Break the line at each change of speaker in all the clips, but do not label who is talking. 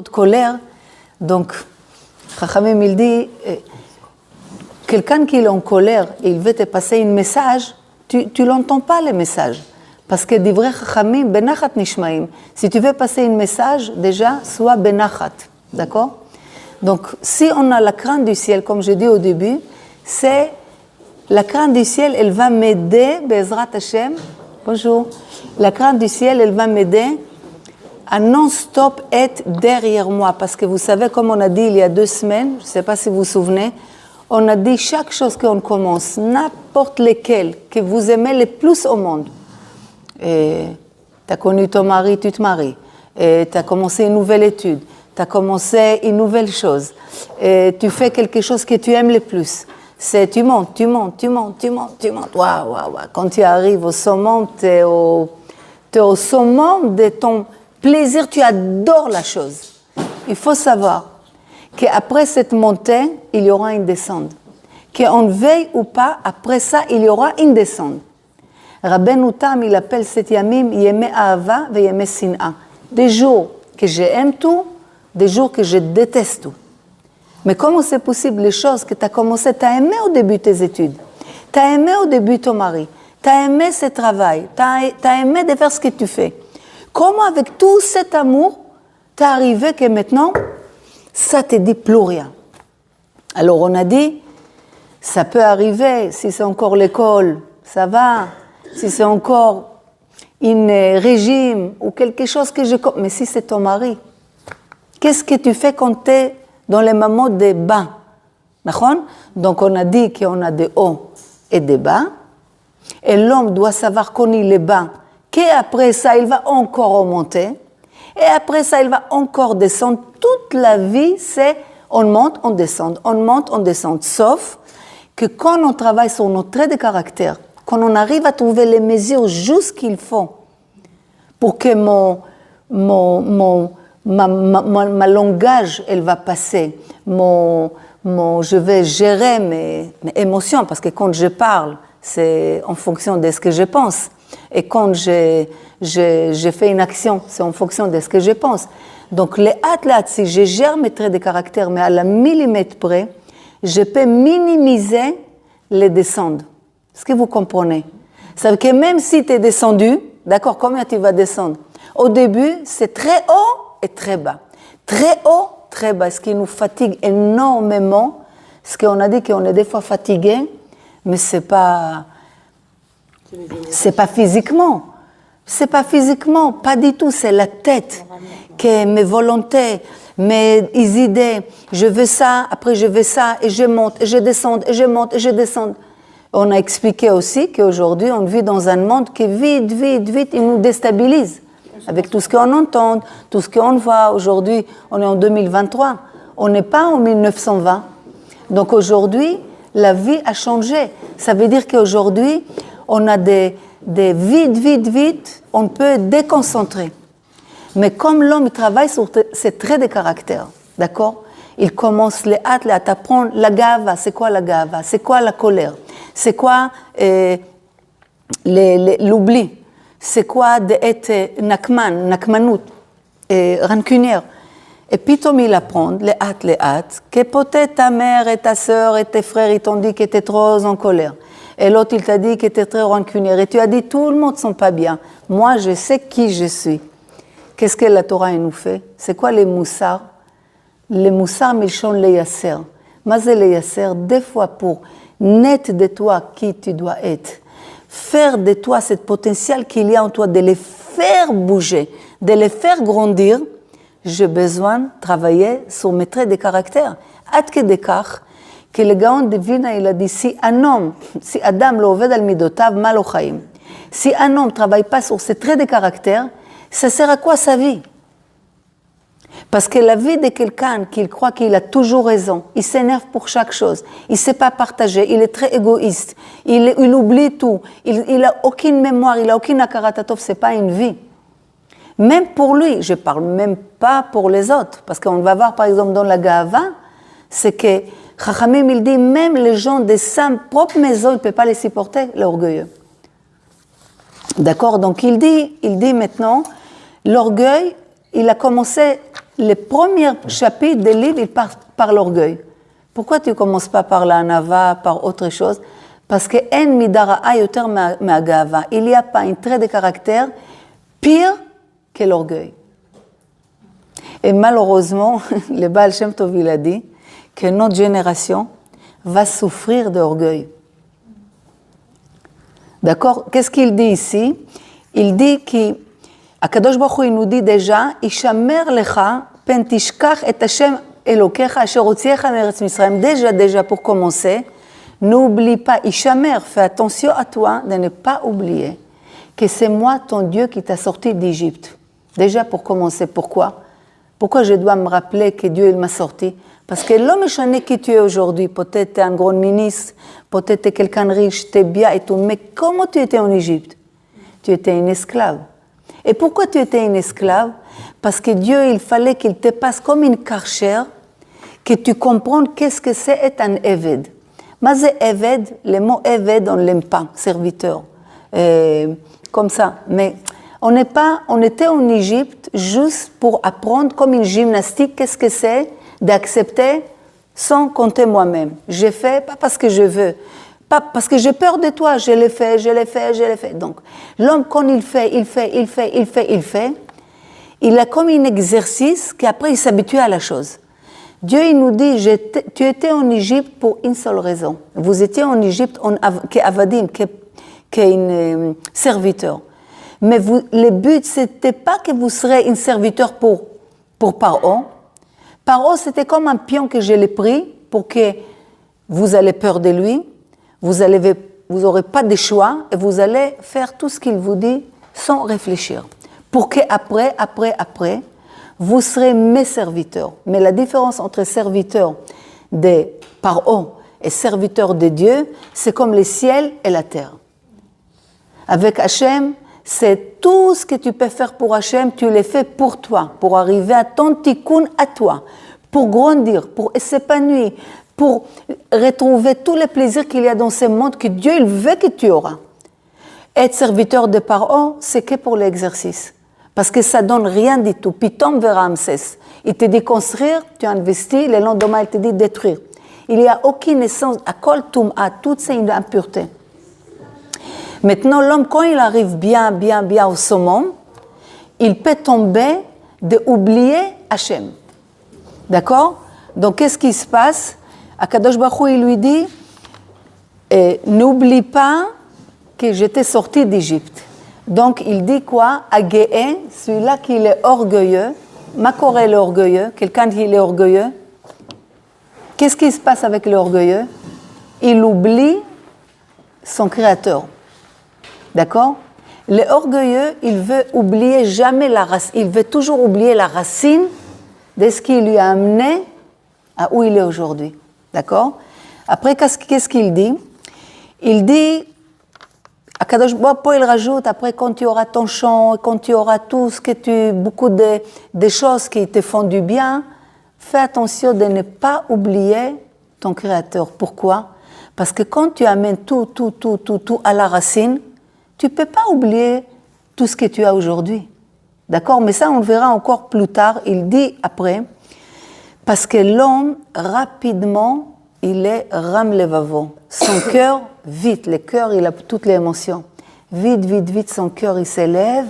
de colère. Donc, Chachamim, il dit, quelqu'un qui est en colère et il veut te passer un message, tu l'entends pas le message. Parce que divrei Chachamim, benachat nishmaim. Si tu veux passer un message, déjà, sois benachat. D'accord? Donc, si on a la crainte du ciel, comme je dis au début, c'est la crainte du ciel, elle va m'aider, Bezrat Hashem, bonjour, la crainte du ciel, elle va m'aider à non-stop être derrière moi. Parce que vous savez, comme on a dit il y a 2 semaines, je ne sais pas si vous vous souvenez, on a dit chaque chose qu'on commence, n'importe lesquelles, que vous aimez le plus au monde. Tu as connu ton mari, tu te maries. Tu as commencé une nouvelle étude. Tu as commencé une nouvelle chose. Tu fais quelque chose que tu aimes le plus. C'est tu montes. Waouh, waouh, waouh. Quand tu arrives au summum, tu es au summum de ton plaisir, tu adores la chose. Il faut savoir qu'après cette montée, il y aura une descente. Qu'on veille ou pas, après ça, il y aura une descente. Rabbeinu Tam, il appelle cet yamim yemei ahava ve yemei sin'a. Des jours que j'aime tout, des jours que je déteste tout. Mais comment c'est possible les choses que tu as commencé, tu as aimé au début tes études, tu as aimé au début ton mari, tu as aimé ce travail, tu as aimé de faire ce que tu fais. Comment avec tout cet amour, tu es arrivé que maintenant, ça te dit plus rien. Alors on a dit, ça peut arriver, si c'est encore l'école, ça va, si c'est encore un régime ou quelque chose que je... Mais si c'est ton mari, qu'est-ce que tu fais quand tu es dans les moments de bas? Donc on a dit qu'on a des hauts et des bas, et l'homme doit savoir qu'on il est bas, qu'après ça il va encore remonter, et après ça il va encore descendre. Toute la vie c'est on monte, on descend, on monte, on descend, sauf que quand on travaille sur nos traits de caractère, quand on arrive à trouver les mesures justes qu'il faut pour que ma langage, elle va passer, je vais gérer mes émotions, parce que quand je parle, c'est en fonction de ce que je pense. Et quand je fais une action, c'est en fonction de ce que je pense. Donc, les athlètes, si je gère mes traits de caractère, mais à la millimètre près, je peux minimiser les descentes. Est-ce que vous comprenez? Ça veut dire que même si tu es descendu, d'accord, combien tu vas descendre? Au début, c'est très haut et très bas. Très haut, très bas, ce qui nous fatigue énormément. Ce qu'on a dit qu'on est des fois fatigué, mais c'est pas physiquement. C'est pas physiquement, pas du tout, c'est la tête. Que mes volontés, mes idées, je veux ça, après je veux ça, et je monte, et je descends, et je monte, et je descends. On a expliqué aussi qu'aujourd'hui, on vit dans un monde qui vite, il nous déstabilise. Avec tout ce qu'on entend, tout ce qu'on voit. Aujourd'hui, on est en 2023. On n'est pas en 1920. Donc aujourd'hui, la vie a changé. Ça veut dire qu'aujourd'hui, on a des vite, on peut déconcentrer. Mais comme l'homme travaille sur ses traits de caractère, d'accord? Il commence à t'apprendre la gava. C'est quoi la gava? C'est quoi la colère? C'est quoi l'oubli? C'est quoi d'être nakmanut, rancunière? Et puis, il apprend, les hâtes, que peut-être ta mère et ta sœur et tes frères, ils t'ont dit que tu es trop en colère. Et l'autre, il t'a dit que tu es très rancunière. Et tu as dit, tout le monde ne sont pas bien. Moi, je sais qui je suis. Qu'est-ce que la Torah nous fait? C'est quoi les moussards? Les moussards, milchon les yasser. Mais les yasser, des fois pour naître de toi qui tu dois être. Faire de toi ce potentiel qu'il y a en toi, de les faire bouger, de les faire grandir, j'ai besoin de travailler sur mes traits de caractère. Ad kedekach, que le Gaon de Vilna, il a dit, si Adam lo oved al midotav, ma lo chaim. Si un homme ne travaille pas sur ses traits de caractère, ça sert à quoi sa vie? Parce que la vie de quelqu'un qui croit qu'il a toujours raison, il s'énerve pour chaque chose, il ne sait pas partager, il est très égoïste, il oublie tout, il n'a aucune mémoire, il n'a aucune akaratatov, ce n'est pas une vie. Même pour lui, je ne parle même pas pour les autres, parce qu'on va voir par exemple dans la Gahava, c'est que Chachamim, il dit, même les gens de sa propre maison, il ne peut pas les supporter, l'orgueilleux. D'accord? Donc il dit maintenant, l'orgueil, il a commencé les premiers chapitres des livres, ils partent par l'orgueil. Pourquoi tu ne commences pas par l'anava, par autre chose? Parce que en midara'a yoter me'agava. Il n'y a pas un trait de caractère pire que l'orgueil. Et malheureusement, le Baal Shem Tov il a dit que notre génération va souffrir d'orgueil. D'accord? Qu'est-ce qu'il dit ici? Il dit qu'Akadosh Baruch Hu, il nous dit déjà, Ishamer lecha pen tishkach et Hashem Elokecha asher hotziecha me'eretz Misraim. Déjà, pour commencer, n'oublie pas, Ishamer, fais attention à toi de ne pas oublier que c'est moi, ton Dieu, qui t'a sorti d'Égypte. Déjà, pour commencer, pourquoi? Pourquoi je dois me rappeler que Dieu, il m'a sorti? Parce que l'homme échané qui tu es aujourd'hui, peut-être tu es un grand ministre, peut-être tu es quelqu'un de riche, tu es bien et tout, mais comment tu étais en Égypte? Tu étais un esclave. Et pourquoi tu étais un esclave? Parce que Dieu, il fallait qu'il te passe comme une karcher, que tu comprennes qu'est-ce que c'est être un Eved. Mais c'est Eved, le mot Eved, on ne l'aime pas, serviteur. Comme ça. Mais on était en Égypte juste pour apprendre comme une gymnastique, qu'est-ce que c'est d'accepter sans compter moi-même. J'ai fait, pas parce que je veux, pas parce que j'ai peur de toi, je l'ai fait. Donc, l'homme, quand il fait, il a comme un exercice qu'après il s'habitue à la chose. Dieu, il nous dit, tu étais en Égypte pour une seule raison. Vous étiez en Égypte qu'avadim, qu'un serviteur. Mais le but, c'était pas que vous serez un serviteur pour Paro. Paro, c'était comme un pion que je l'ai pris pour que vous allez peur de lui, vous n'aurez pas de choix et vous allez faire tout ce qu'il vous dit sans réfléchir. Pour que après, vous serez mes serviteurs. Mais la différence entre serviteur de Paro et serviteur de Dieu, c'est comme le ciel et la terre. Avec Hachem, c'est tout ce que tu peux faire pour Hachem, tu le fais pour toi, pour arriver à ton tikkun à toi, pour grandir, pour s'épanouir, pour retrouver tous les plaisirs qu'il y a dans ce monde que Dieu il veut que tu auras. Être serviteur de Paro, c'est que pour l'exercice. Parce que ça donne rien du tout. Pitom vers Ramsès. Il te dit construire, tu investis, le lendemain il te dit détruire. Il n'y a aucune essence, à kol tum'a, toutes ces impuretés. Maintenant, l'homme, quand il arrive bien au summum, il peut tomber d'oublier Hachem. D'accord? Donc, qu'est-ce qui se passe? Akadosh Baruch Hu, il lui dit, n'oublie pas que j'étais sorti d'Égypte. Donc, il dit quoi? Agéé, celui-là qui est orgueilleux. Makor est orgueilleux. Quelqu'un qui est orgueilleux. Qu'est-ce qui se passe avec l'orgueilleux? Il oublie son créateur. D'accord? L'orgueilleux, il veut oublier jamais la racine. Il veut toujours oublier la racine de ce qui lui a amené à où il est aujourd'hui. D'accord? Après, qu'est-ce qu'il dit? Il dit, Akadosh Baruch Hu, il rajoute, après, quand tu auras ton champ, quand tu auras tout ce que beaucoup de choses qui te font du bien, fais attention de ne pas oublier ton créateur. Pourquoi? Parce que quand tu amènes tout à la racine, tu ne peux pas oublier tout ce que tu as aujourd'hui. D'accord? Mais ça, on le verra encore plus tard. Il dit après, parce que l'homme, rapidement, il est ram levavo. Son cœur, vite. Le cœur, il a toutes les émotions. Vite, son cœur, il s'élève.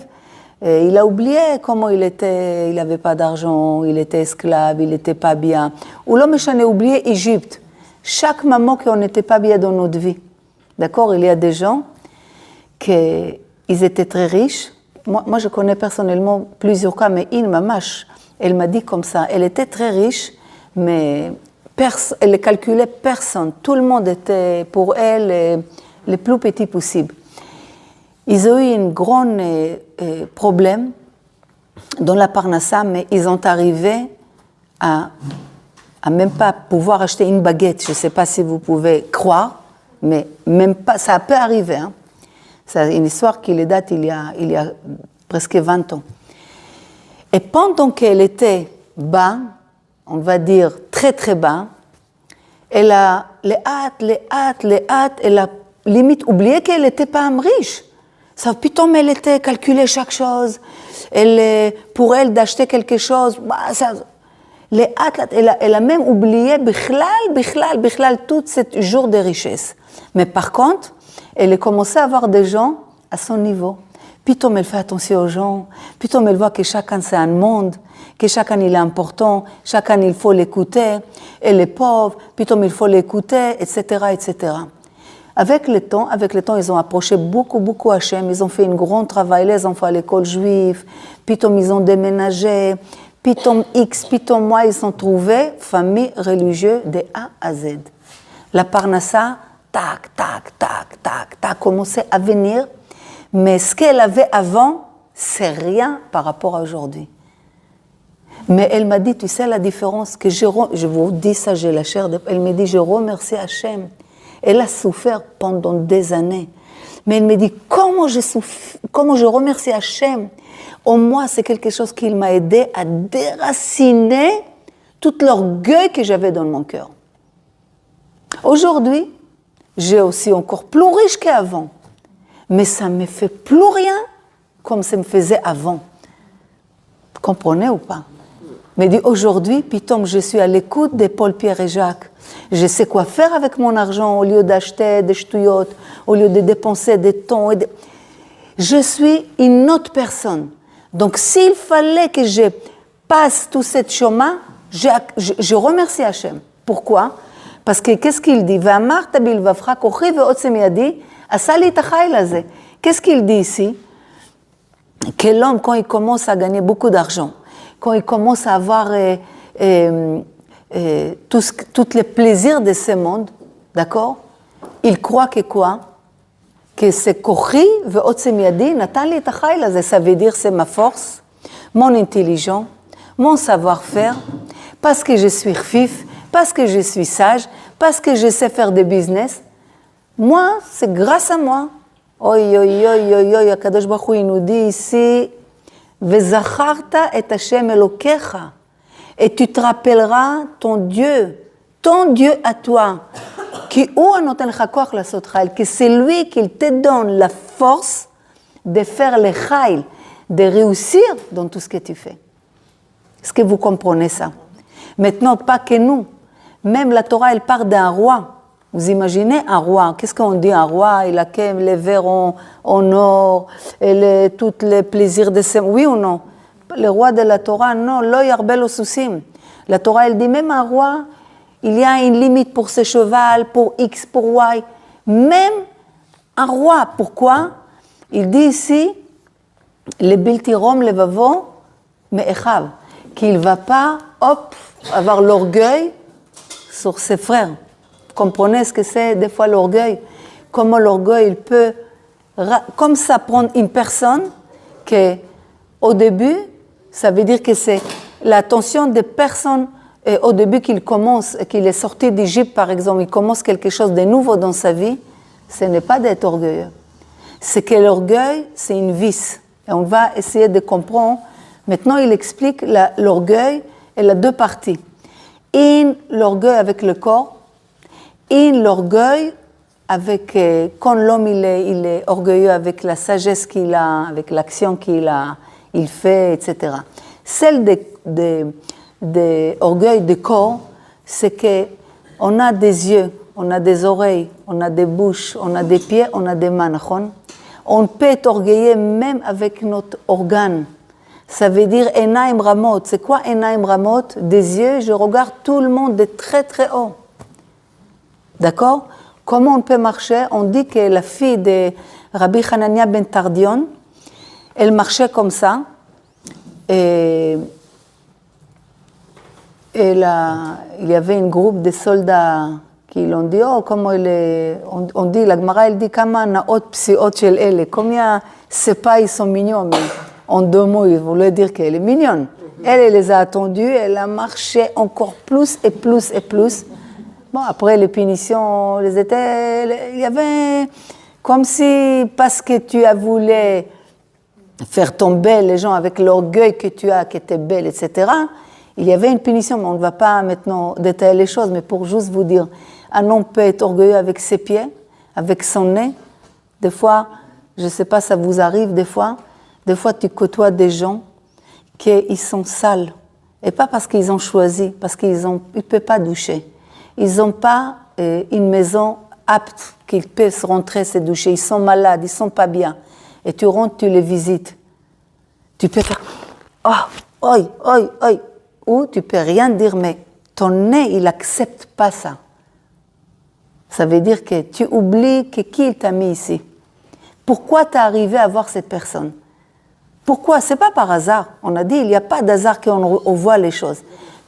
Et il a oublié comment il était. Il n'avait pas d'argent, il était esclave, il n'était pas bien. Ou l'homme, j'en ai oublié Égypte. Chaque moment qu'on n'était pas bien dans notre vie. D'accord? Il y a des gens qu'ils étaient très riches. Moi, je connais personnellement plusieurs cas, mais une mamache, elle m'a dit comme ça, elle était très riche, mais elle ne calculait personne. Tout le monde était pour elle le plus petit possible. Ils ont eu un grand problème dans la Parnassa, mais ils ont arrivé à même pas pouvoir acheter une baguette. Je ne sais pas si vous pouvez croire, mais même pas, ça peut arriver, hein. C'est une histoire qui date il y a presque 20 ans. Et pendant qu'elle était bas, on va dire très très bas, elle a les hâtes, elle a limite oublié qu'elle n'était pas riche. Ça, putain, elle était calculée chaque chose. Pour elle, d'acheter quelque chose, elle a même oublié, bichlal, tout ce jour de richesse. Mais par contre, elle a commencé à voir des gens à son niveau. Putain, elle fait attention aux gens. Putain, elle voit que chacun, c'est un monde, que chacun, il est important, chacun, il faut l'écouter. Elle est pauvre, putain, il faut l'écouter, etc., etc. Avec le temps, ils ont approché beaucoup Hachem. Ils ont fait un grand travail, les enfants à l'école juive. Putain, ils ont déménagé. Putain, putain, ils ont trouvé famille religieuse de A à Z. La parnassa, tac, commençait à venir. Mais ce qu'elle avait avant, c'est rien par rapport à aujourd'hui. Mais elle m'a dit, tu sais la différence, que je vous dis ça, j'ai la chair de... Elle me dit, je remercie Hachem. Elle a souffert pendant des années. Mais elle me dit, comment je remercie Hachem. Au moins, c'est quelque chose qui m'a aidé à déraciner tout l'orgueil que j'avais dans mon cœur. Aujourd'hui, j'ai aussi encore plus riche qu'avant. Mais ça ne me fait plus rien comme ça me faisait avant. Vous comprenez ou pas? Mais dit aujourd'hui, putain, je suis à l'écoute de Paul, Pierre et Jacques. Je sais quoi faire avec mon argent au lieu d'acheter des ch'touillottes, au lieu de dépenser des temps. Je suis une autre personne. Donc, s'il fallait que je passe tout ce chemin, je remercie Hachem. Pourquoi? Parce que qu'est-ce qu'il dit? Qu'est-ce qu'il dit ici? Que l'homme, quand il commence à gagner beaucoup d'argent, quand il commence à avoir tous les plaisirs de ce monde, d'accord? Il croit que quoi? Que c'est Kochi ve'otzem yadi natan li et hachayil hazeh. Ça veut dire c'est ma force, mon intelligence, mon savoir-faire, parce que je suis rfif, parce que je suis sage, parce que je sais faire des business. Moi, c'est grâce à moi. Akadosh Baruch Hu, il nous dit ici, Vezacharta et Hashem Elokecha, et tu te rappelleras ton Dieu à toi, qui ou anoten chakoch la sotrail, que c'est lui qui te donne la force de faire le chayil, de réussir dans tout ce que tu fais. Est-ce que vous comprenez ça? Maintenant, pas que nous. Même la Torah, elle part d'un roi. Vous imaginez un roi? Qu'est-ce qu'on dit un roi? Il a les verres en or, et tous les plaisirs de ce... Oui ou non? Le roi de la Torah, non. Lo yarbel osusim. La Torah, elle dit même un roi, il y a une limite pour ce cheval, pour X, pour Y. Même un roi, pourquoi? Il dit ici, le biltirom le vavo, mais echav, qu'il ne va pas, avoir l'orgueil sur ses frères. Vous comprenez ce que c'est des fois l'orgueil? Comment l'orgueil il peut, comme ça, prendre une personne que, au début, ça veut dire que c'est l'attention des personnes, au début qu'il est sorti d'Égypte par exemple, il commence quelque chose de nouveau dans sa vie, ce n'est pas d'être orgueilleux. C'est que l'orgueil, c'est une vice. Et on va essayer de comprendre. Maintenant, il explique l'orgueil, elle a deux parties. L'orgueil avec le corps, l'orgueil avec, quand l'homme il est orgueilleux avec la sagesse qu'il a, avec l'action il fait, etc. Celle de orgueil de corps, c'est qu'on a des yeux, on a des oreilles, on a des bouches, on a des pieds, on a des mains. On peut être orgueilleux même avec notre organe. Ça veut dire Enaim Ramot. C'est quoi Enaim Ramot? Des yeux, je regarde tout le monde de très très haut. D'accord? Comment on peut marcher? On dit que la fille de Rabbi Hanania ben Tardion, elle marchait comme ça. Et il y avait un groupe de soldats qui l'ont dit, comment il est... On dit, la Gemara, elle dit, kama naot psiot shel ele. Combien ces pas, ils sont mignons, mais... En deux mots, il voulait dire qu'elle est mignonne. Elle les a attendus, elle a marché encore plus et plus et plus. Bon, après les punitions, il y avait comme si, parce que tu as voulu faire tomber les gens avec l'orgueil que tu as, qui était belle, etc., il y avait une punition, mais on ne va pas maintenant détailler les choses, mais pour juste vous dire, un homme peut être orgueilleux avec ses pieds, avec son nez. Des fois, je ne sais pas, ça vous arrive des fois tu côtoies des gens qui sont sales. Et pas parce qu'ils ont choisi, parce qu'ils ne peuvent pas doucher. Ils n'ont pas une maison apte qu'ils puissent rentrer se doucher. Ils sont malades, ils ne sont pas bien. Et tu rentres, tu les visites. Tu peux faire « Oh, oi, oi, oi » ou tu ne peux rien dire, mais ton nez, il n'accepte pas ça. Ça veut dire que tu oublies qui il t'a mis ici. Pourquoi tu es arrivé à voir cette personne? Pourquoi? Ce n'est pas par hasard. On a dit, il n'y a pas d'hasard qu'on voit les choses.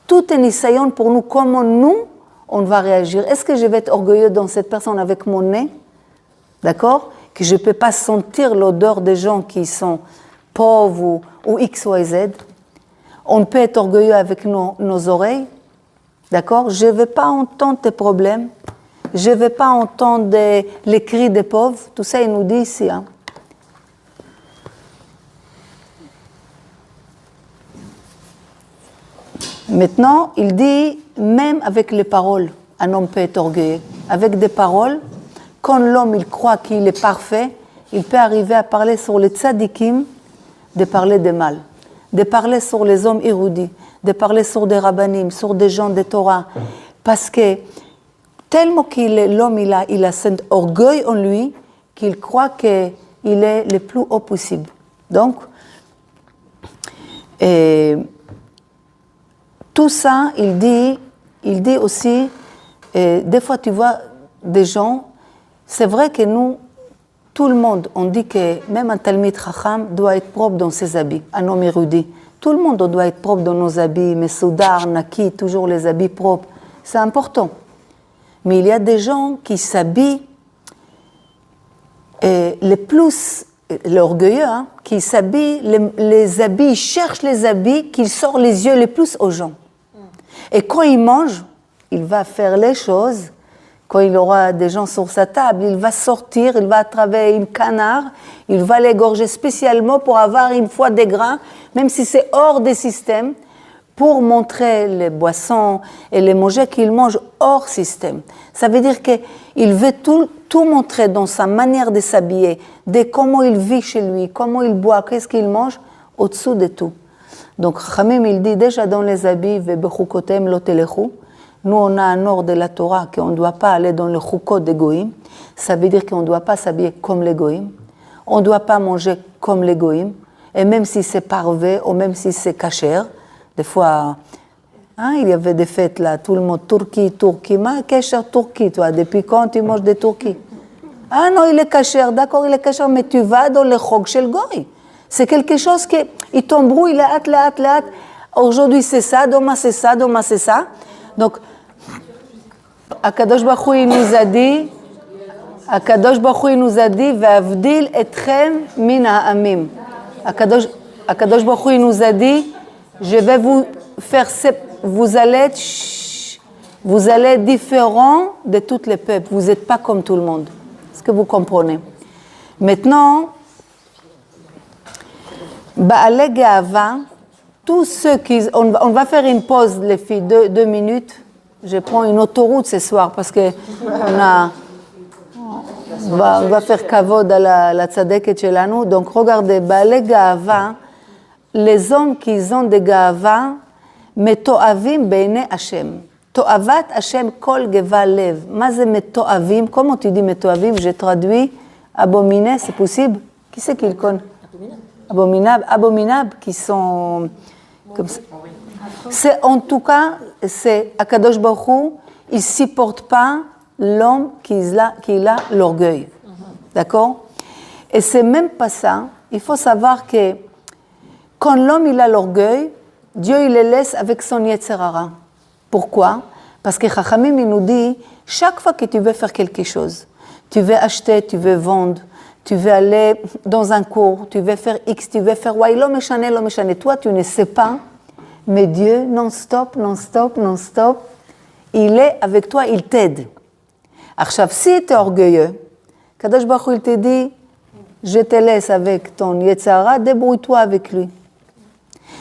Tout est nisayon pour nous, comment nous, on va réagir. Est-ce que je vais être orgueilleux dans cette personne avec mon nez? D'accord? Que je ne peux pas sentir l'odeur des gens qui sont pauvres ou X, Y, Z. On peut être orgueilleux avec nos oreilles. D'accord? Je ne vais pas entendre tes problèmes. Je ne vais pas entendre les cris des pauvres. Tout ça, il nous dit ici. Hein. Maintenant, il dit, même avec les paroles, un homme peut être orgueilleux. Avec des paroles, quand l'homme il croit qu'il est parfait, il peut arriver à parler sur les tzadikim, de parler des mal, de parler sur les hommes érudits, de parler sur des rabbanim, sur des gens de Torah. Parce que tellement l'homme il a cet orgueil en lui qu'il croit qu'il est le plus haut possible. Donc, tout ça, il dit aussi, des fois tu vois des gens, c'est vrai que nous, tout le monde, on dit que même un Talmid Chacham doit être propre dans ses habits, un homme érudit. Tout le monde doit être propre dans nos habits, Messoudar, Naki, toujours les habits propres. C'est important. Mais il y a des gens qui s'habillent, les plus, l'orgueilleux, hein, qui s'habillent, les habits, ils cherchent les habits qui sortent les yeux les plus aux gens. Et quand il mange, il va faire les choses. Quand il aura des gens sur sa table, il va sortir, il va travailler une canard, il va l'égorger spécialement pour avoir une fois des grains, même si c'est hors des systèmes, pour montrer les boissons et les manger qu'il mange hors système. Ça veut dire qu'il veut tout montrer dans sa manière de s'habiller, de comment il vit chez lui, comment il boit, qu'est-ce qu'il mange, au-dessous de tout. Donc, Chachamim, il dit déjà dans les habits, Vebechukotem lo telechu. Nous, on a un ordre de la Torah qu'on ne doit pas aller dans le chukot des goïms. Ça veut dire qu'on ne doit pas s'habiller comme les goïms. On ne doit pas manger comme les goïms. Et même si c'est parvé ou même si c'est kasher, des fois, hein, il y avait des fêtes là, tout le monde, Turquie, mais kasher Turquie, toi, depuis quand tu manges des Turquie? Ah non, il est kasher, d'accord, il est kasher, mais tu vas dans le chok shel goï. C'est quelque chose qui t'embrouille, la hâte. Aujourd'hui c'est ça, demain c'est ça, demain c'est ça. Donc, Akadosh Baruch Hu, il nous a dit, V'avdil etrem min ha'amim. Akadosh Baruch Hu, il nous a dit, je vais vous faire, vous allez être différents de tous les peuples. Vous n'êtes pas comme tout le monde. Est-ce que vous comprenez? Maintenant, Ba'alei Ge'ava, tous ceux qui... On va faire une pause, les filles, 2 minutes. Je prends une autoroute ce soir parce que on va faire kavod à la tzadeket shelanu. Donc, regardez, Ba'alei Ge'ava, les hommes qui ont des Ge'ava, meto'avim be'enei Hashem. To'avat Hashem kol geva lev. Ma ze meto'avim? Comment tu dis meto'avim? J'ai traduit abominé, c'est possible? Qui c'est qui le connaît? Abominables qui sont comme ça. C'est, en tout cas, c'est Akadosh Baruch Hu, il ne supporte pas l'homme qui a l'orgueil. D'accord? Et c'est même pas ça. Il faut savoir que quand l'homme il a l'orgueil, Dieu il le laisse avec son Yetzer Hara. Pourquoi? Parce que Chachamim il nous dit, chaque fois que tu veux faire quelque chose, tu veux acheter, tu veux vendre, tu veux aller dans un cours, tu veux faire X, tu veux faire Y, l'homme est toi tu ne sais pas, mais Dieu, non-stop, il est avec toi, il t'aide. Alors, si tu es orgueilleux, Kadosh Baruch Hu, il te dit, je te laisse avec ton Yetzer Hara, débrouille-toi avec lui.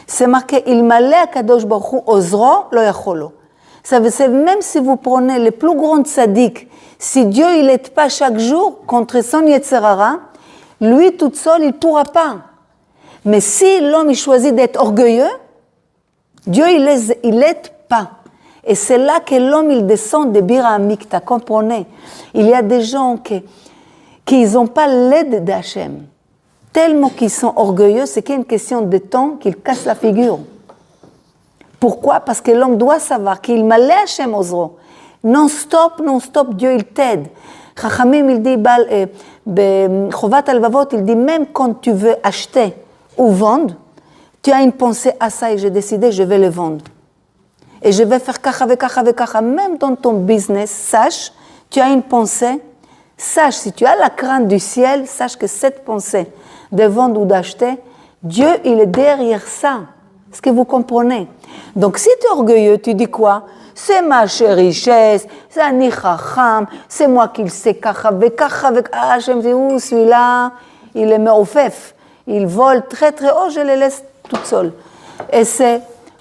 C'est marqué, il malé à Kadosh Baruch Hu, ozro lo yacholo. Ça veut dire, même si vous prenez les plus grands tzaddik, si Dieu il n'aide pas chaque jour contre son Yetzer Hara, Lui, tout seul, il ne pourra pas. Mais si l'homme il choisit d'être orgueilleux, Dieu, il l'aide pas. Et c'est là que l'homme, il descend des Bira Amikta, comprenez. Il y a des gens qui n'ont pas l'aide d'Hachem. Tellement qu'ils sont orgueilleux, c'est qu'il y a une question de temps qu'ils cassent la figure. Pourquoi? Parce que l'homme doit savoir qu'il malé Hachem Ozro. Non-stop, Dieu, il t'aide. Chachamim, il dit, Chovat Alvavot, il dit, même quand tu veux acheter ou vendre, tu as une pensée à ça et j'ai décidé, je vais le vendre. Et je vais faire kacha, kacha. Même dans ton business, sache, tu as une pensée. Sache, si tu as la crainte du ciel, sache que cette pensée de vendre ou d'acheter, Dieu, il est derrière ça. Est-ce que vous comprenez? Donc, si tu es orgueilleux, tu dis quoi? C'est ma richesse, c'est un nichacham, c'est moi qui le sais, kacha, ah, je me dis, où celui-là, il est meroufef, il vole très très haut, je le laisse toute seule. Et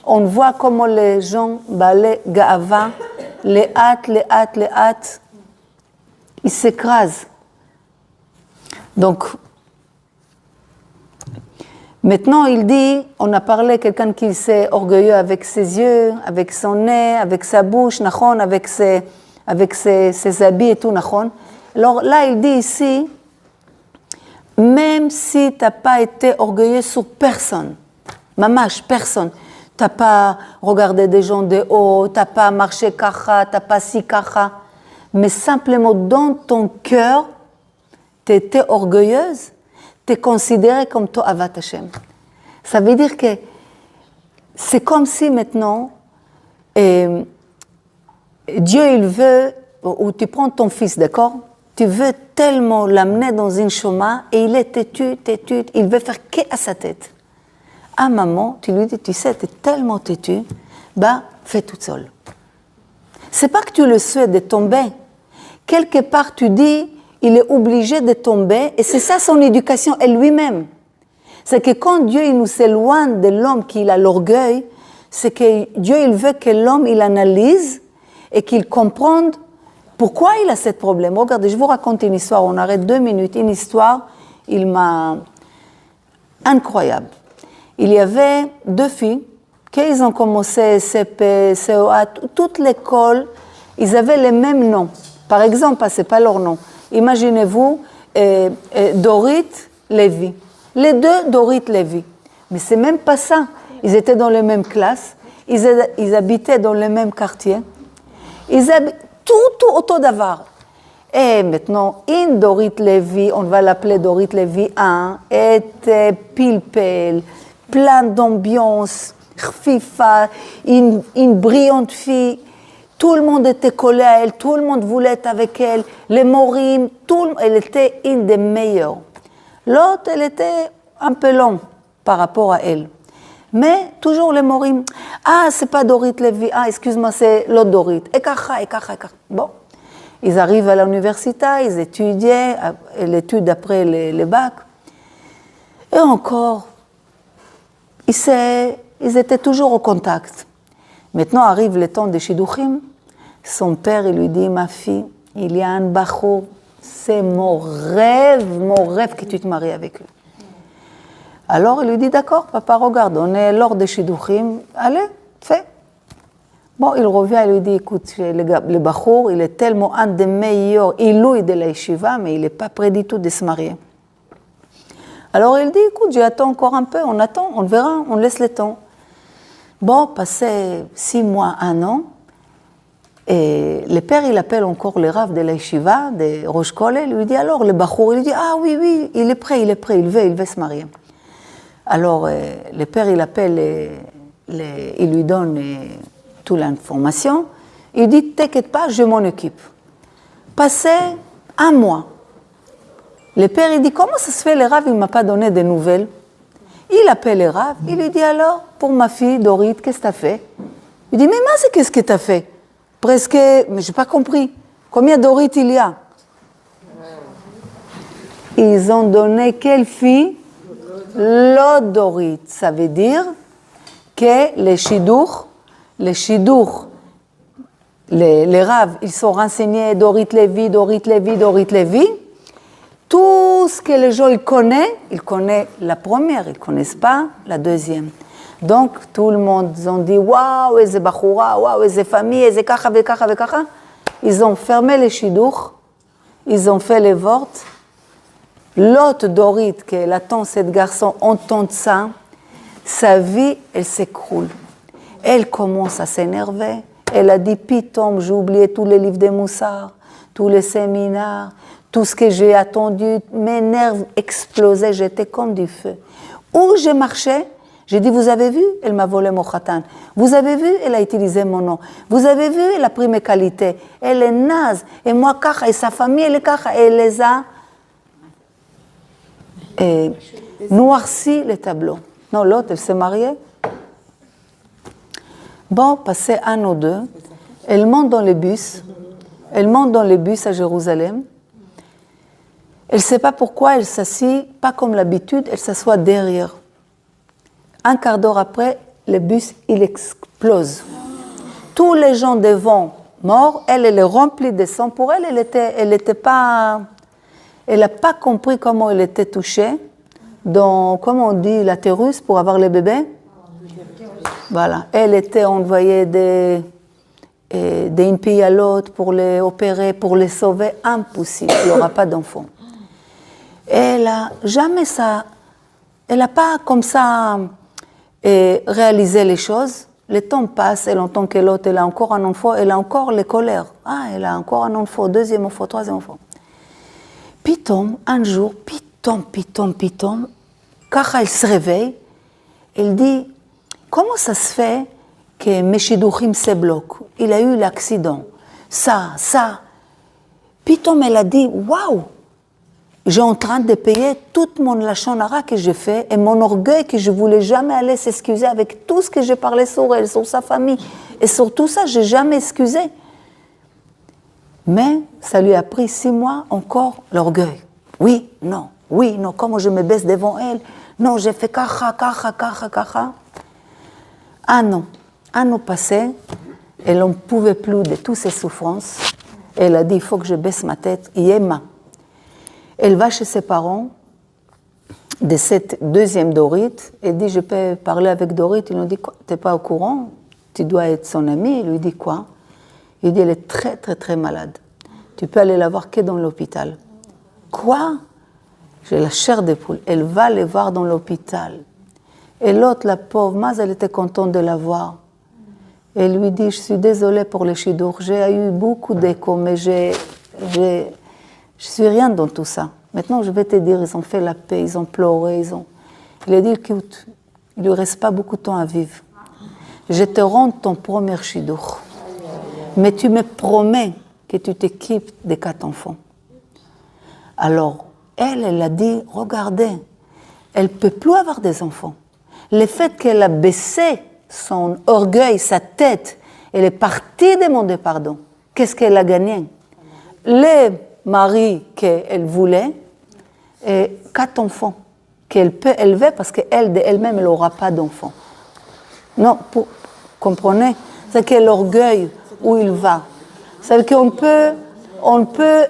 on voit comment les gens, les gaava, les hâtent, ils s'écrasent. Donc, maintenant, il dit, on a parlé quelqu'un qui s'est orgueilleux avec ses yeux, avec son nez, avec sa bouche, nachon, avec ses habits et tout, nachon. Alors là, il dit ici, même si tu n'as pas été orgueilleux sur personne, mamash, personne, tu n'as pas regardé des gens de haut, tu n'as pas marché kacha, tu n'as pas si kacha, mais simplement dans ton cœur, tu étais orgueilleuse, tu es considérée comme toi Avat Hashem. Ça veut dire que c'est comme si maintenant, Dieu il veut, ou tu prends ton fils, d'accord? Tu veux tellement l'amener dans un chemin et il est têtu, il veut faire qu'à sa tête. À maman, tu lui dis, tu sais, tu es tellement têtu, fais toute seule. C'est pas que tu le souhaites de tomber. Quelque part, tu dis, il est obligé de tomber, et c'est ça son éducation, et lui-même. C'est que quand Dieu il nous éloigne de l'homme qui a l'orgueil, c'est que Dieu il veut que l'homme il analyse et qu'il comprenne pourquoi il a ce problème. Regardez, je vous raconte une histoire, on arrête 2 minutes, une histoire, il m'a incroyable. Il y avait 2 filles, qu'ils ont commencé CP, COA, toute l'école, ils avaient les mêmes noms. Par exemple, c'est pas leur nom. Imaginez-vous, Dorit, Lévi. Les 2, Dorit, Lévi. Mais c'est même pas ça. Ils étaient dans les mêmes classes, ils habitaient dans les mêmes quartiers. Tout autour d'avoir. Et maintenant, une Dorit Lévi, on va l'appeler Dorit Lévi 1, était pile-pelle, plein d'ambiance, FIFA, une brillante fille. Tout le monde était collé à elle, tout le monde voulait être avec elle, les morim, elle était une des meilleures. L'autre, elle était un peu longue par rapport à elle. Mais toujours les morim. Ah, c'est pas Dorit Lévi, ah, excuse-moi, c'est l'autre Dorit. Ekacha. Bon, ils arrivent à l'université, ils étudiaient, l'étude après les bacs. Et encore, ils étaient toujours au contact. Maintenant arrive le temps des Shidduchim. Son père, il lui dit, ma fille, il y a un bachour, c'est mon rêve que tu te maries avec lui. Alors il lui dit, d'accord, papa, regarde, on est lors des Shidduchim, allez, fais. Bon, il revient et lui dit, écoute, le bachour, il est tellement un des meilleurs ilouis de la yeshiva, mais il n'est pas prêt du tout de se marier. Alors il dit, écoute, j'attends encore un peu, on attend, on verra, on laisse le temps. Bon, passé 6 mois, 1 an, et le père, il appelle encore le rav de la yeshiva, de Rosh Kol, il lui dit, alors, le bachour, il lui dit, ah oui, il est prêt, il veut se marier. Alors, le père, il appelle, il lui donne toute l'information, il dit, t'inquiète pas, je m'en occupe. Passé 1 mois, le père, il dit, comment ça se fait, le rav, il ne m'a pas donné de nouvelles? Il appelle le rav, il lui dit, alors, pour ma fille, Dorit, qu'est-ce que tu as fait? Il dit, mais moi, c'est qu'est-ce que tu as fait? Presque, mais je n'ai pas compris. Combien Dorit il y a? Ils ont donné quelle fille? L'autre Dorit. Ça veut dire que les Shidduch, les raves, ils sont renseignés Dorit Lévi. Tous tout ce que les gens ils connaissent la première, ils ne connaissent pas la deuxième. Donc, tout le monde, ils ont dit, waouh, איזה בחורה, waouh, איזה famille, איזה ככה וככה וככה. Ils ont fermé les chidours, ils ont fait les vortes. L'autre Dorit, qui attend cette garçon, entend ça, sa vie, elle s'écroule. Elle commence à s'énerver. Elle a dit, Pitom, j'ai oublié tous les livres de Moussard, tous les séminaires, tout ce que j'ai attendu, mes nerfs explosaient, j'étais comme du feu. Où j'ai marché, j'ai dit, vous avez vu, elle m'a volé mon khatan. Vous avez vu, elle a utilisé mon nom. Vous avez vu, elle a pris mes qualités. Elle est naze. Et moi, kacha, et sa famille, elle est kacha. Elle les a noirci les tableaux. Non, l'autre, elle s'est mariée. Bon, passé 1 ou 2, elle monte dans les bus. Elle monte dans les bus à Jérusalem. Elle ne sait pas pourquoi, elle s'assied, pas comme l'habitude, elle s'assoit derrière. 1 quart d'heure après, le bus, il explose. Tous les gens devant morts, elle est remplie de sang. Pour elle, elle était pas... Elle n'a pas compris comment elle était touchée. Dans, comment on dit, la l'utérus pour avoir les bébés. Voilà. Elle était envoyée d'une pays à l'autre pour les opérer, pour les sauver. Impossible, il n'y aura pas d'enfant. Elle a jamais ça... Elle n'a pas comme ça réalisé les choses. Le temps passe, elle entend que l'autre, elle a encore un enfant, elle a encore les colères. Ah, elle a encore un enfant, 2e enfant, 3e enfant. Pitom, un jour, pitom, quand elle se réveille, elle dit, comment ça se fait que mes shidduchim se bloquent? Il a eu l'accident. Ça. Pitom, elle a dit, waouh! J'ai en train de payer toute mon lachon hara que j'ai fait et mon orgueil que je voulais jamais aller s'excuser avec tout ce que j'ai parlé sur elle, sur sa famille. Et sur tout ça, j'ai jamais excusé. Mais ça lui a pris 6 mois encore l'orgueil. Oui, non, comment je me baisse devant elle. Non, j'ai fait kacha. Un an passé, elle n'en pouvait plus de toutes ses souffrances. Elle a dit, il faut que je baisse ma tête. Yéma. Elle va chez ses parents de cette 2e Dorit et dit, je peux parler avec Dorit. Il lui dit, quoi, tu n'es pas au courant? Tu dois être son amie. Il lui dit, quoi? Il dit, elle est très, très, très malade. Tu peux aller la voir que dans l'hôpital. Quoi? J'ai la chair de poule. Elle va les voir dans l'hôpital. Et l'autre, la pauvre, Maz, elle était contente de la voir. Elle lui dit, je suis désolée pour les chidours. J'ai eu beaucoup d'écho, mais je suis rien dans tout ça. Maintenant, je vais te dire, ils ont fait la paix, ils ont pleuré, Il a dit, écoute, il ne lui reste pas beaucoup de temps à vivre. Je te rends ton premier chidour. Mais tu me promets que tu t'équipes des 4 enfants. Alors, elle a dit, regardez, elle ne peut plus avoir des enfants. Le fait qu'elle a baissé son orgueil, sa tête, elle est partie demander pardon. Qu'est-ce qu'elle a gagné? Le mari qu'elle voulait, et 4 enfants qu'elle peut élever parce qu'elle, d'elle-même, elle n'aura pas d'enfants. Non, comprenez? C'est que l'orgueil, où il va. C'est qu'on peut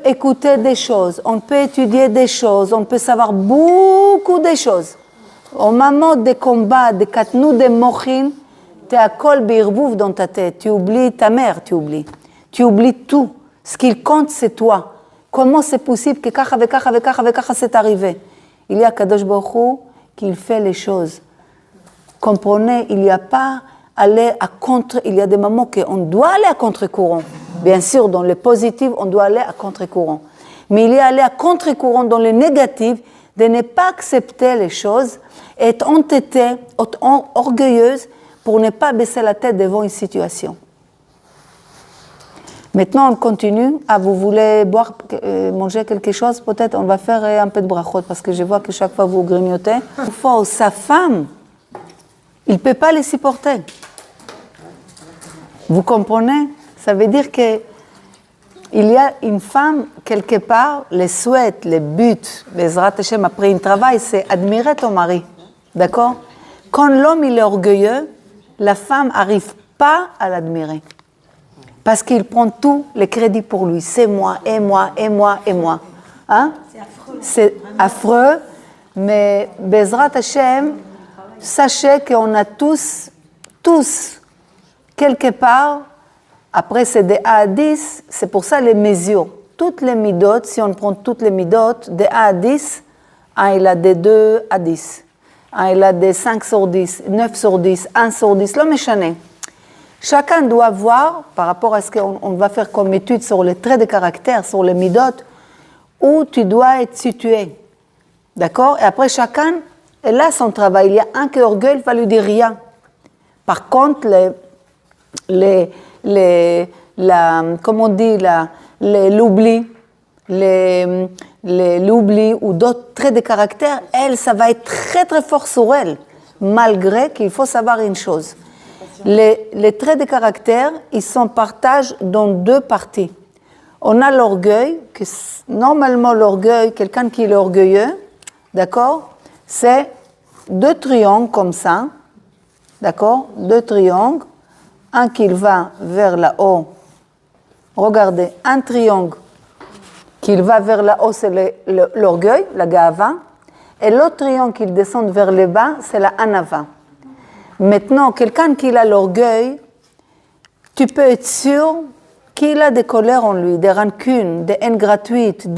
écouter des choses, on peut étudier des choses, on peut savoir beaucoup de choses. Au moment des combats, des katnou, des mochin, tu es à kol birbouf dans ta tête. Tu oublies ta mère, tu oublies tout. Ce qu'il compte, c'est toi. Comment c'est possible que kacha, c'est arrivé? Il y a Kadosh Baruch Hu qui fait les choses. Comprenez, il n'y a pas aller à contre, il y a des moments qu'on doit aller à contre-courant. Bien sûr, dans le positif, on doit aller à contre-courant. Mais il y a aller à contre-courant dans le négatif, de ne pas accepter les choses, être entêtée, être orgueilleuse, pour ne pas baisser la tête devant une situation. Maintenant, on continue. Ah, vous voulez boire, manger quelque chose? Peut-être on va faire un peu de brachot, parce que je vois que chaque fois vous grignotez. Une fois, sa femme, il ne peut pas les supporter. Vous comprenez? Ça veut dire qu'il y a une femme, quelque part, les souhaits, les buts, les Hashem après un travail, c'est admirer ton mari. D'accord? Quand l'homme il est orgueilleux, la femme n'arrive pas à l'admirer. Parce qu'il prend tous les crédits pour lui. C'est moi, et moi, et moi, et moi. Hein?
C'est affreux.
c'est affreux, mais Bezrat Hashem, sachez qu'on a tous, quelque part, après c'est de A à 10, c'est pour ça les mesures. Toutes les midot, si on prend toutes les midot, de A à 10, un il a des 2 à 10, un il a des 5 sur 10, 9 sur 10, 1 sur 10, le méchané. Chacun doit voir, par rapport à ce qu'on va faire comme étude sur les traits de caractère, sur les midot, où tu dois être situé. D'accord? Et après, chacun, et là, son travail. Il y a un qui est orgueil, il va lui dire rien. Par contre, comme on dit, l'oubli, l'oubli ou d'autres traits de caractère, elle, ça va être très très fort sur elle, malgré qu'il faut savoir une chose. Les traits de caractère, ils sont partagés dans 2 parties. On a l'orgueil, que normalement l'orgueil, quelqu'un qui est orgueilleux, d'accord, c'est 2 triangles comme ça, d'accord, 2 triangles, un qui va vers la haut, regardez, un triangle qui va vers la haut, c'est l'orgueil, la gava, et l'autre triangle qui descend vers le bas, c'est la anava. Maintenant, quelqu'un qui a l'orgueil, tu peux être sûr qu'il a des colères en lui, des rancunes, des haines gratuites,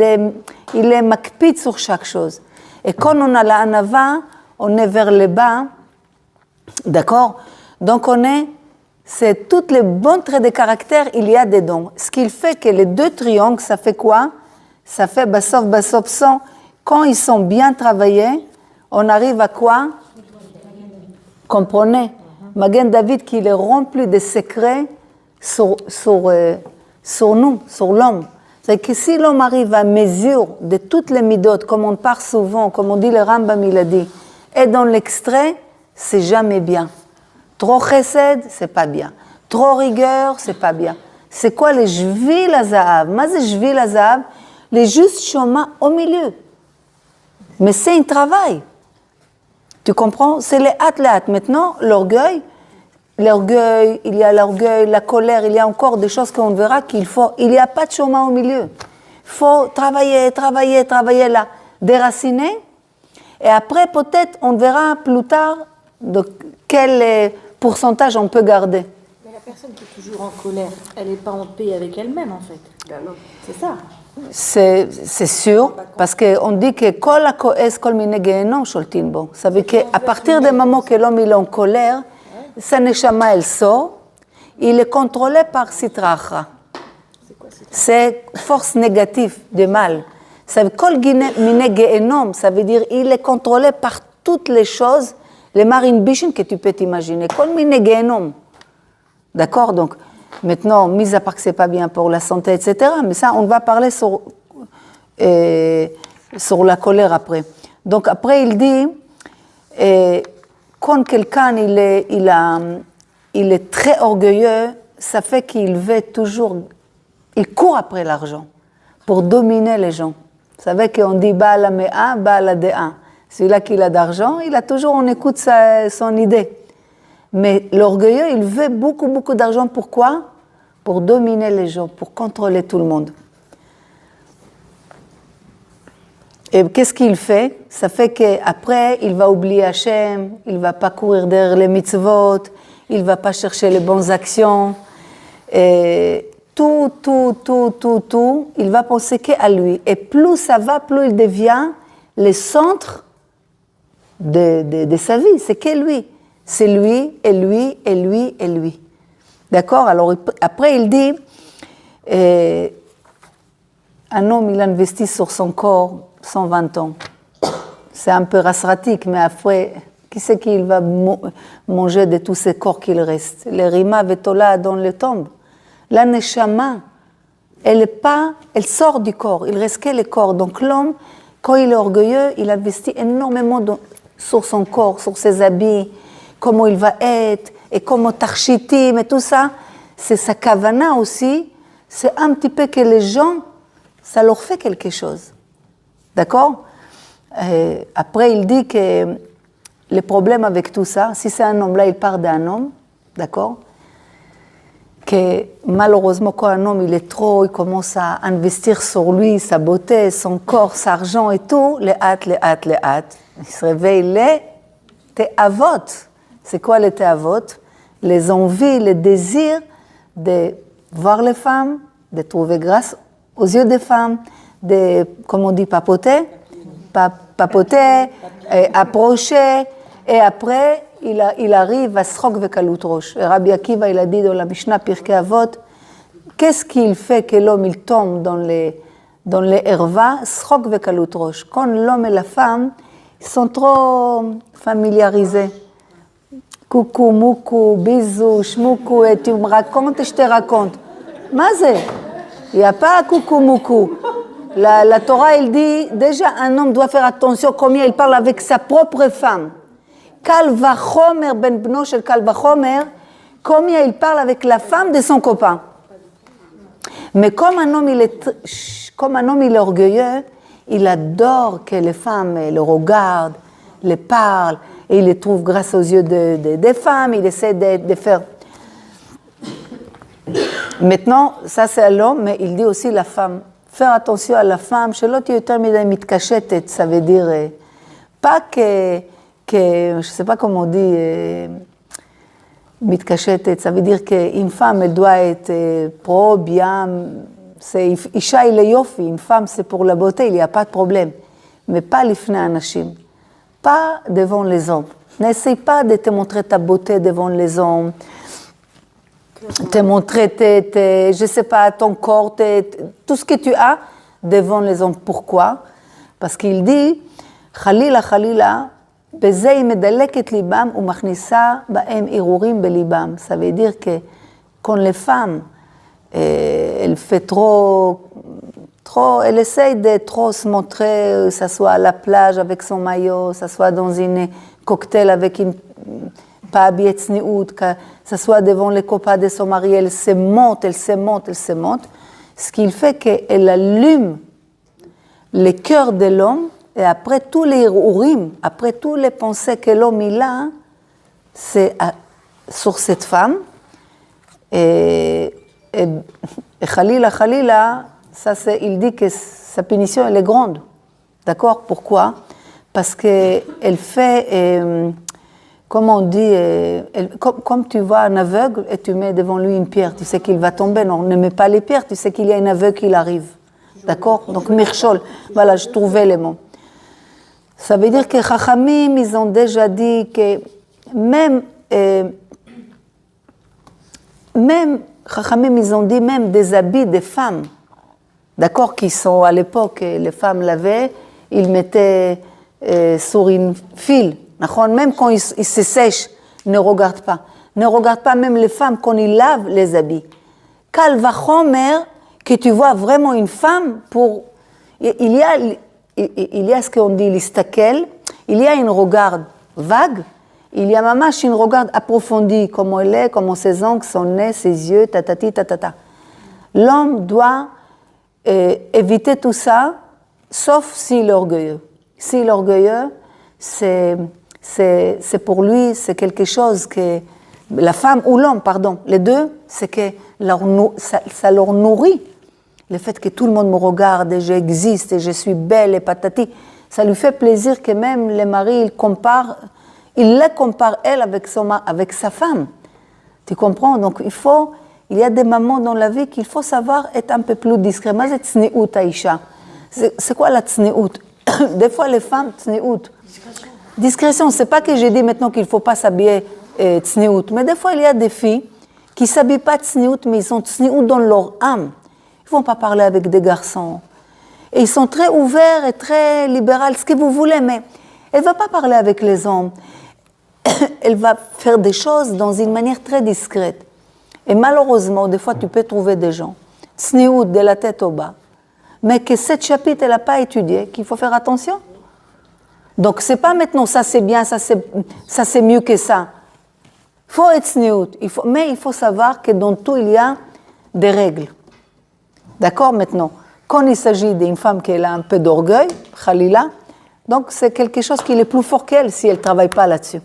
il est makpid sur chaque chose. Et quand on a la anava, on est vers le bas, d'accord? Donc c'est tous les bons traits de caractère, il y a dedans. Ce qui fait que les 2 triangles, ça fait quoi? Ça fait bassof, son. Quand ils sont bien travaillés, on arrive à quoi? Comprenez? Magen David qui est rempli de secrets sur nous, sur l'homme. C'est que si l'homme arrive à mesure de toutes les midotes, comme on parle souvent, comme on dit le Rambam, il a dit, et dans l'extrait, c'est jamais bien. Trop chesed, c'est pas bien. Trop rigueur, c'est pas bien. C'est quoi les jvil hazahav? Mais c'est jvil hazahav, les justes chemins au milieu. Mais c'est un travail. Tu comprends? C'est les hâte. Maintenant, l'orgueil, il y a l'orgueil, la colère, il y a encore des choses qu'on verra il n'y a pas de chemin au milieu. Il faut travailler là, déraciner, et après peut-être on verra plus tard de quel pourcentage on peut garder.
Mais la personne qui est toujours en colère, elle n'est pas en paix avec elle-même en fait. C'est ça.
C'est sûr, parce qu'on dit que kol hakoes kol mine gehenom sholtin bo. Ça veut dire qu'à partir du moment que l'homme il est en colère, sa neshama elle sort, il est contrôlé par sitra achra. C'est force négative de mal. Ça veut kol mine gehenom, ça veut dire il est contrôlé par toutes les choses, les marines bichin que tu peux t'imaginer. Kol mine gehenom. D'accord? Donc, maintenant, mis à part que ce n'est pas bien pour la santé, etc., mais ça, on va parler sur la colère après. Donc, après, il dit, quand quelqu'un il est très orgueilleux, ça fait qu'il veut toujours, il court après l'argent pour dominer les gens. Vous savez qu'on dit Baal Mea, Baal Dea. Celui-là qui a d'argent, on écoute son idée. Mais l'orgueilleux, il veut beaucoup d'argent. Pourquoi? Pour dominer les gens, pour contrôler tout le monde. Et qu'est-ce qu'il fait? Ça fait qu'après, il va oublier Hachem, il ne va pas courir derrière les mitzvot, il ne va pas chercher les bonnes actions. Et tout, il va penser qu'à lui. Et plus ça va, plus il devient le centre de sa vie. C'est que lui. C'est lui, et lui, et lui, et lui. D'accord? Alors, après, il dit, un homme, il investit sur son corps 120 ans. C'est un peu rasratique, mais après, qui c'est qu'il va manger de tous ces corps qu'il reste? Les rima vetola dans les tombes. La neshama, elle sort du corps, il reste que le corps. Donc l'homme, quand il est orgueilleux, il investit énormément sur son corps, sur ses habits, comment il va être, et comment tarchitim, et tout ça. C'est sa kavana aussi, c'est un petit peu que les gens, ça leur fait quelque chose. D'accord? Après, il dit que le problème avec tout ça, si c'est un homme, là, il parle d'un homme, d'accord? que malheureusement, quand un homme il commence à investir sur lui, sa beauté, son corps, son argent et tout, les hâtes. Il se réveille les théavot. C'est quoi les théavot? Les envies, les désirs de voir les femmes, de trouver grâce aux yeux des femmes, de, comme on dit, papoter, approcher, et après, il arrive à Srok vekalut rosh. Rabbi Akiva, il a dit dans la Mishnah Pirkei Avot, qu'est-ce qu'il fait que l'homme il tombe dans les hervas? Srok vekalut rosh. Quand l'homme et la femme ils sont trop familiarisés. Coucou, moukou, bisous, shmoukou, et tu me racontes et je te raconte. Mazé, il n'y a pas coucou, moukou. La Torah, elle dit, déjà un homme doit faire attention combien il parle avec sa propre femme. Kal vachomer ben bno shel kal vachomer, combien il parle avec la femme de son copain. Mais comme un homme il est orgueilleux, il adore que les femmes le regardent, les parlent, et il les trouve grâce aux yeux des femmes, il essaie de faire. Maintenant, ça c'est à l'homme, mais il dit aussi la femme. Faire attention à la femme, chez l'autre, il est mitkachetet, ça veut dire, pas que je ne sais pas comment on dit, mitkachetet, ça veut dire qu'une femme, elle doit être pro, bien, c'est isha il est yofi, une femme c'est pour la beauté, il n'y a pas de problème, mais pas l'ifnei anashim, pas devant les hommes. N'essaye pas de te montrer ta beauté devant les hommes, te montrer je ne sais pas, ton corps, tout ce que tu as devant les hommes. Pourquoi? Parce qu'il dit, Khalila, Khalila, Bezei medaleket libam ou machnissa baem irurim belibam. Ça veut dire que quand les femmes, elles fait trop, elle essaye de trop se montrer, ça soit à la plage avec son maillot, ça soit dans une cocktail avec une pas habillée de tsniout, que ça soit devant les copains de son mari, elle se monte. Ce qui fait qu'elle allume le cœur de l'homme. Et après tous les urim, après tous les pensées que l'homme il a, c'est sur cette femme. Et Khalila, ça il dit que sa punition elle est grande. D'accord? Pourquoi? Parce qu'elle fait, comme on dit, comme tu vois un aveugle et tu mets devant lui une pierre, tu sais qu'il va tomber. Non, ne mets pas les pierres, tu sais qu'il y a un aveugle qui arrive. D'accord? Donc mirchol, voilà, je trouvais les mots. Ça veut dire que Chachamim, ils ont déjà dit que même Chachamim, ils ont dit même des habits des femmes, d'accord, qui sont à l'époque, les femmes l'avaient, ils mettaient sur une file, même quand ils se sèchent, ne regardent pas même les femmes quand ils lavent les habits. Kal vachomer, que tu vois vraiment une femme, il y a ce qu'on dit l'istakel, il y a une regard vague, il y a mamash une regard approfondie, comment elle est, comment ses ongles, son nez, ses yeux, tatati, tatata. L'homme doit éviter tout ça, sauf s'il est orgueilleux. S'il est orgueilleux, c'est pour lui, c'est quelque chose que la femme ou l'homme, pardon, les deux, c'est que ça leur nourrit. Le fait que tout le monde me regarde et j'existe et je suis belle et patati, ça lui fait plaisir que même les maris, il la compare elle avec sa femme. Tu comprends? Donc il y a des moments dans la vie qu'il faut savoir être un peu plus discret. Mais c'est tsniout aïcha. C'est quoi la tsniout? Des fois les femmes, tsniout. Discrétion, c'est pas que j'ai dit maintenant qu'il faut pas s'habiller tsniout, mais des fois il y a des filles qui s'habillent pas tsniout, mais ils sont tsniout dans leur âme. Ils ne vont pas parler avec des garçons. Et ils sont très ouverts et très libéraux, ce que vous voulez, mais elle ne va pas parler avec les hommes. Elle va faire des choses dans une manière très discrète. Et malheureusement, des fois, tu peux trouver des gens, tsniout de la tête au bas, mais que cette chapitre, elle n'a pas étudié, qu'il faut faire attention. Donc, ce n'est pas maintenant, ça c'est bien, ça c'est mieux que ça. Il faut être tsniout, mais il faut savoir que dans tout, il y a des règles. D'accord, maintenant, quand il s'agit d'une femme qui a un peu d'orgueil, Khalila, donc c'est quelque chose qui est plus fort qu'elle si elle ne travaille pas là-dessus.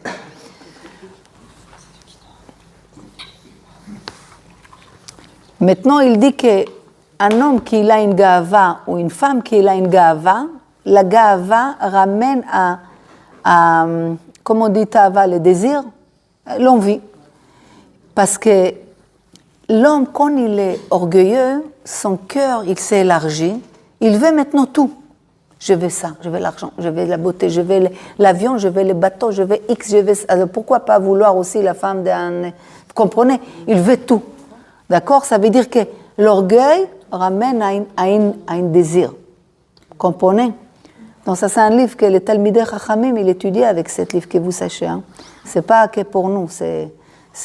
Maintenant, il dit qu'un homme qui a une gava ou une femme qui a une gava, la gava ramène à comment on dit tava, le désir, l'envie. Parce que l'homme, quand il est orgueilleux, son cœur, il s'est élargi, il veut maintenant tout. Je veux ça, je veux l'argent, je veux la beauté, je veux l'avion, je veux le bateau, je veux X, je veux... Alors pourquoi pas vouloir aussi la femme d'un... Vous comprenez? Il veut tout. D'accord? Ça veut dire que l'orgueil ramène à un désir. Vous comprenez? Donc ça, c'est un livre que le Talmidei Chachamim, il étudie avec ce livre, que vous sachez. Hein. C'est pas que pour nous, c'est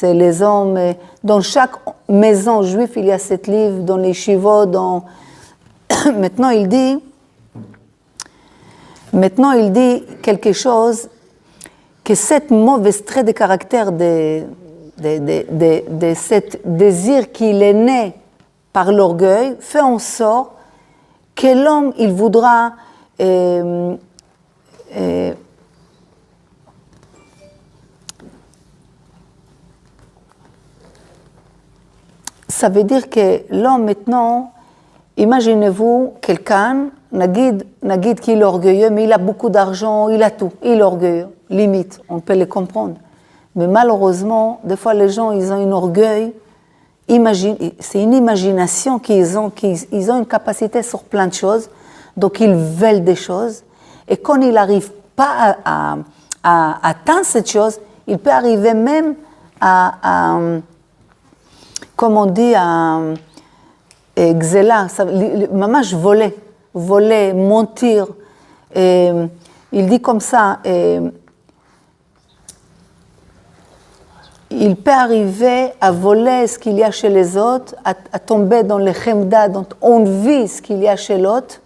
les hommes. Dans chaque maison juive, il y a ce livre, dans les chivos, dans... Maintenant, il dit quelque chose, que cette mauvaise trait de caractère de cet désir qu'il est né par l'orgueil fait en sorte que l'homme, il voudra ça veut dire que l'homme maintenant, imaginez-vous quelqu'un, Nagid qu'il est orgueilleux, mais il a beaucoup d'argent, il a tout, il est orgueilleux, limite, on peut le comprendre. Mais malheureusement, des fois les gens, ils ont un orgueil, c'est une imagination qu'ils ont une capacité sur plein de choses, donc ils veulent des choses, et quand il n'arrive pas à atteindre cette chose, il peut arriver même comme on dit, à Xéla, maman, je voler, mentir. Il dit comme ça, il peut arriver à voler ce qu'il y a chez les autres, à tomber dans le chemda, dont on vit ce qu'il y a chez l'autre,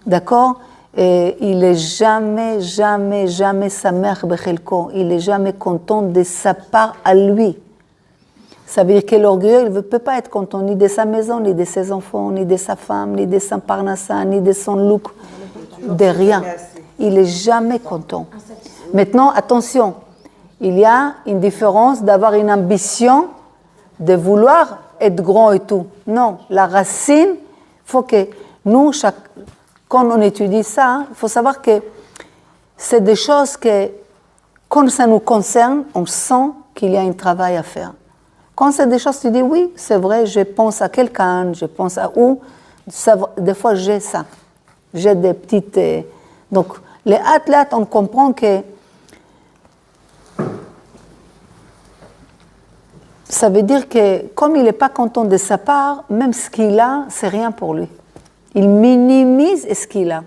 d'accord? Et il n'est jamais samer bechelko, il n'est jamais content de sa part à lui. Ça veut dire que l'orgueil, il ne peut pas être content ni de sa maison, ni de ses enfants, ni de sa femme, ni de son parnassa, ni de son look, de rien. Il n'est jamais content. Maintenant, attention, il y a une différence d'avoir une ambition, de vouloir être grand et tout. Non, la racine, il faut que nous, quand on étudie ça, il faut savoir que c'est des choses que, quand ça nous concerne, on sent qu'il y a un travail à faire. Quand c'est des choses, tu dis oui, c'est vrai, je pense à quelqu'un, je pense à où. Des fois, j'ai ça. J'ai des petites... Donc, les athlètes, on comprend que ça veut dire que comme il n'est pas content de sa part, même ce qu'il a, c'est rien pour lui. Il minimise ce qu'il a.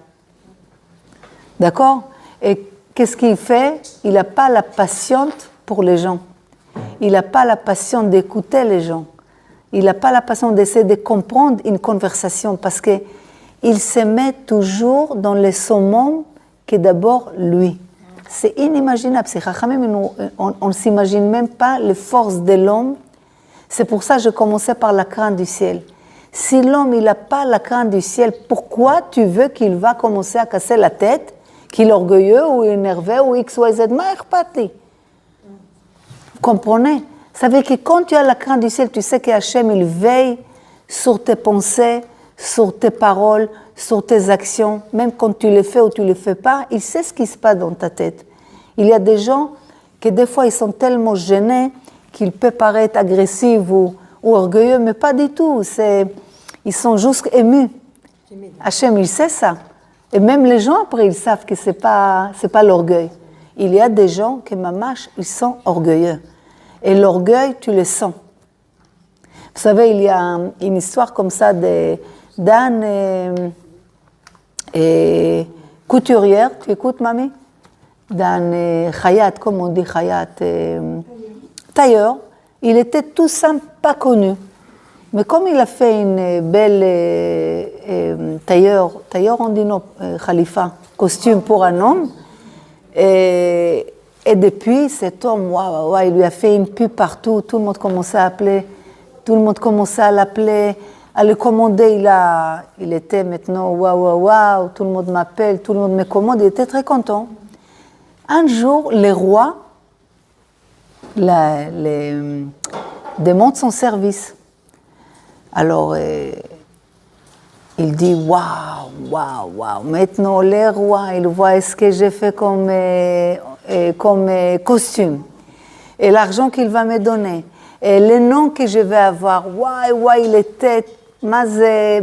D'accord? Et qu'est-ce qu'il fait? Il n'a pas la patience pour les gens. Il n'a pas la patience d'écouter les gens. Il n'a pas la patience d'essayer de comprendre une conversation parce qu'il se met toujours dans le summum que d'abord lui. C'est inimaginable. On ne s'imagine même pas les forces de l'homme. C'est pour ça que je commençais par la crainte du ciel. Si l'homme n'a pas la crainte du ciel, pourquoi tu veux qu'il va commencer à casser la tête, qu'il est orgueilleux ou énervé ou X, Y, Z, Vous comprenez? Ça veut dire que quand tu as la crainte du ciel, tu sais que Hachem, il veille sur tes pensées, sur tes paroles, sur tes actions. Même quand tu les fais ou tu ne les fais pas, il sait ce qui se passe dans ta tête. Il y a des gens que des fois, ils sont tellement gênés qu'ils peuvent paraître agressifs ou orgueilleux, mais pas du tout. Ils sont juste émus. Hachem, il sait ça. Et même les gens, après, ils savent que ce n'est pas l'orgueil. Il y a des gens qui, mamash, ils sont orgueilleux. Et l'orgueil, tu le sens. Vous savez, il y a une histoire comme ça d'un couturière. Tu écoutes, mamie? D'un Hayat, comme on dit Hayat, tailleur. Il était tout simple, pas connu. Mais comme il a fait une belle tailleur on dit non, khalifa, costume pour un homme, et depuis, cet homme, il lui a fait une pub partout, tout le monde commençait à l'appeler, à le commander, il était maintenant, waouh, tout le monde m'appelle, tout le monde me commande, il était très content. Un jour, les rois demandent son service. Alors, il dit waouh, waouh, waouh. Maintenant, le roi, il voit ce que j'ai fait comme costume. Et l'argent qu'il va me donner. Et le nom que je vais avoir. Waouh, waouh, il était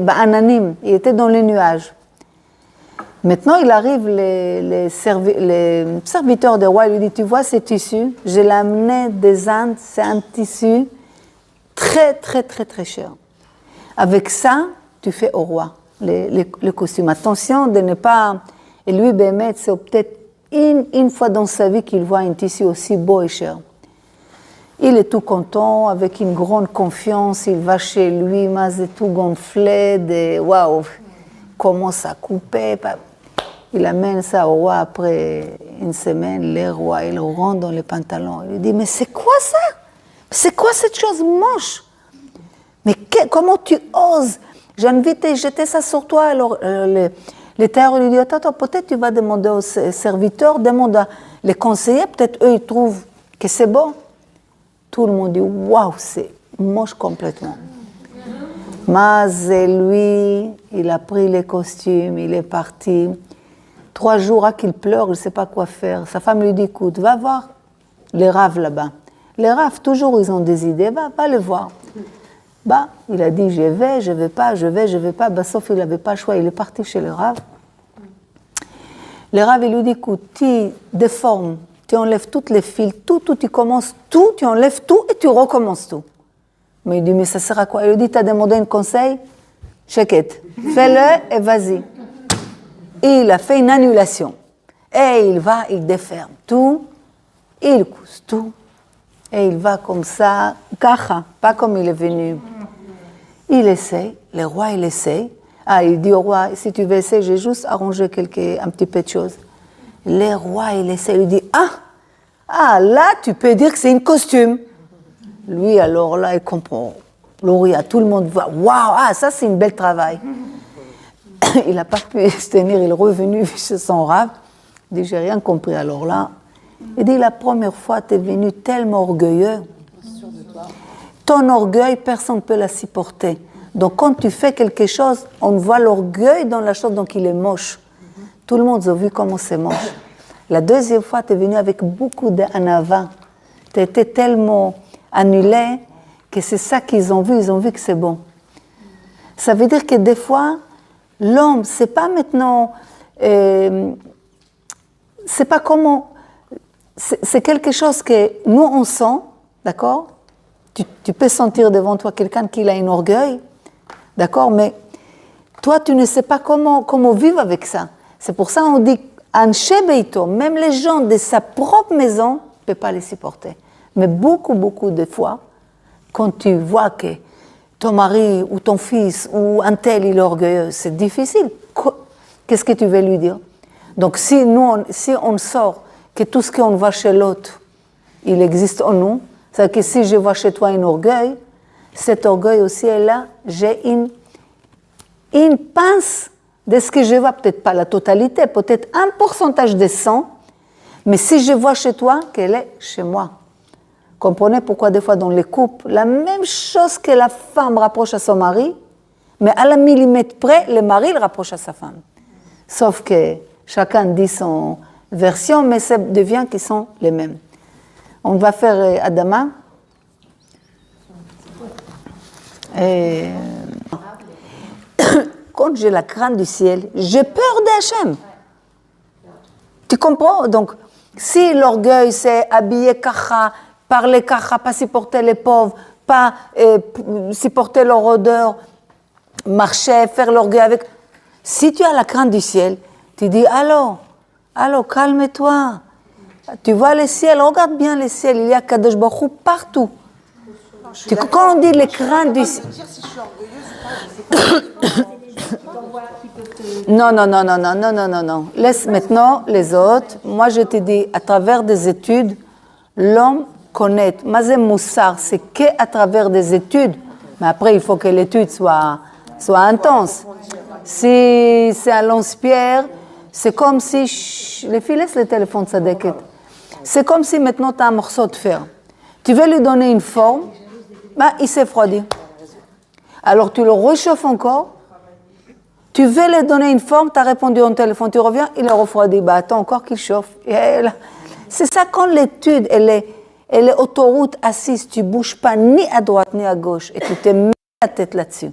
anonyme. Il était dans les nuages. Maintenant, il arrive, les serviteurs du roi, il lui dit, tu vois ce tissu, je l'ai amené des Indes, c'est un tissu très, très, très, très cher. Avec ça, tu fais au roi le costume. Attention de ne pas... Et lui, Bémet, c'est peut-être une fois dans sa vie qu'il voit un tissu aussi beau et cher. Il est tout content, avec une grande confiance, il va chez lui, mais c'est tout gonflé, waouh, commence à couper. Il amène ça au roi après une semaine, le roi, il rentre dans les pantalons. Il lui dit, mais c'est quoi ça? C'est quoi cette chose moche? Mais comment tu oses? J'ai envie de jeter ça sur toi. Alors, les tailleurs lui disent, attends, peut-être tu vas demander aux serviteurs, demande à les conseillers, peut-être eux, ils trouvent que c'est bon. Tout le monde dit, waouh, c'est moche complètement. Mais lui, il a pris les costumes, il est parti. 3 jours qu'il pleure, il ne sait pas quoi faire. Sa femme lui dit, écoute, va voir les raves là-bas. Les raves, toujours, ils ont des idées, va les voir. Bah, il a dit, je vais pas. Sauf qu'il n'avait pas le choix, il est parti chez les raves. Les raves, il lui dit, écoute, tu déformes, tu enlèves toutes les fils, tout, tu commences tout, tu enlèves tout et tu recommences tout. Mais il dit, mais ça sert à quoi? Il lui dit, tu as demandé un conseil? Check-it. Fais-le et vas-y. Et il a fait une annulation. Et il déferme tout, il cousse tout. Et il va comme ça, cacha, pas comme il est venu. Il essaie, le roi il essaie. Il dit au roi, si tu veux essayer, j'ai juste arrangé un petit peu de choses. Le roi il essaie, il dit, là tu peux dire que c'est un costume. Lui alors là il comprend. Lauria, tout le monde voit, waouh, ça c'est un bel travail. Il n'a pas pu se tenir, il est revenu chez son rave. Il dit, j'ai rien compris. Alors là, il dit, la première fois, tu es venu tellement orgueilleux. Ton orgueil, personne ne peut la supporter. Donc, quand tu fais quelque chose, on voit l'orgueil dans la chose, donc il est moche. Tout le monde a vu comment c'est moche. La deuxième fois, tu es venu avec beaucoup d'anava. Tu étais tellement annulé que c'est ça qu'ils ont vu que c'est bon. Ça veut dire que des fois, l'homme, c'est pas maintenant, c'est pas comment, c'est quelque chose que nous on sent, d'accord? Tu peux sentir devant toi quelqu'un qui a un orgueil, d'accord? Mais toi tu ne sais pas comment vivre avec ça. C'est pour ça qu'on dit, Anshe Beito, même les gens de sa propre maison ne peuvent pas les supporter. Mais beaucoup de fois, quand tu vois que ton mari ou ton fils ou un tel, il est orgueilleux, c'est difficile. Qu'est-ce que tu veux lui dire? Donc si on sort que tout ce qu'on voit chez l'autre, il existe en nous, c'est-à-dire que si je vois chez toi un orgueil, cet orgueil aussi est là, j'ai une pince de ce que je vois, peut-être pas la totalité, peut-être un pourcentage de 100, mais si je vois chez toi, qu'elle est chez moi. Comprenez pourquoi des fois dans les couples, la même chose que la femme rapproche à son mari, mais à la millimètre près, le mari le rapproche à sa femme. Sauf que chacun dit son version, mais ça devient qu'ils sont les mêmes. On va faire Adama. Et... Quand j'ai la crainte du ciel, j'ai peur d'Hachem. Tu comprends? Donc, si l'orgueil, c'est habiller kacha, parler kacha, pas supporter les pauvres, pas supporter leur odeur, marcher, faire l'orgueil avec... Si tu as la crainte du ciel, tu dis, allô, calme-toi. Tu vois le ciel, regarde bien le ciel, il y a Kadosh Baruch Hu partout. Quand on dit les craintes du ciel... Non. Laisse maintenant les autres. Moi, je te dis, à travers des études, l'homme connaît. Mazem Moussar, c'est qu'à travers des études. Mais après, il faut que l'étude soit intense. Si c'est à lance-pierre, c'est comme si... Les filles, laissent le téléphone, ça déquête. C'est comme si maintenant tu as un morceau de fer. Tu veux lui donner une forme, il s'est refroidi. Alors tu le réchauffes encore. Tu veux lui donner une forme, tu as répondu au téléphone, tu reviens, il est refroidi. Bah, attends encore qu'il chauffe. C'est ça quand l'étude, elle est autoroute assise, tu ne bouges pas ni à droite ni à gauche et tu te mets la tête là-dessus.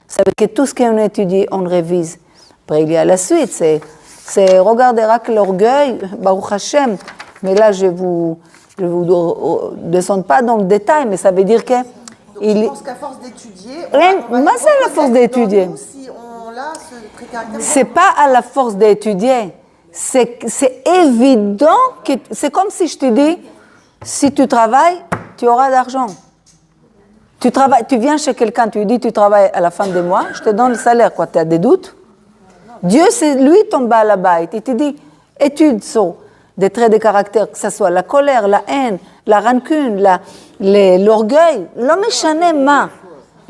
Ça veut dire que tout ce qu'on étudie, on révise. Après, il y a la suite, c'est regardez l'orgueil, Baruch Hashem. Mais là, je vous descends pas dans le détail, mais ça veut dire que...
Donc, je pense qu'à force d'étudier...
Moi, c'est la force d'étudier.
Si on a ce trait caractère...
C'est pas à la force d'étudier. C'est évident que... C'est comme si je te dis, si tu travailles, tu auras d'argent. Tu viens chez quelqu'un, tu lui dis, tu travailles à la fin du mois, je te donne le salaire, quoi. Tu as des doutes? Dieu, c'est lui ton bas là-bas. Il te dit, étude sur des traits de caractère, que ce soit la colère, la haine, la rancune, l'orgueil, l'homme échané,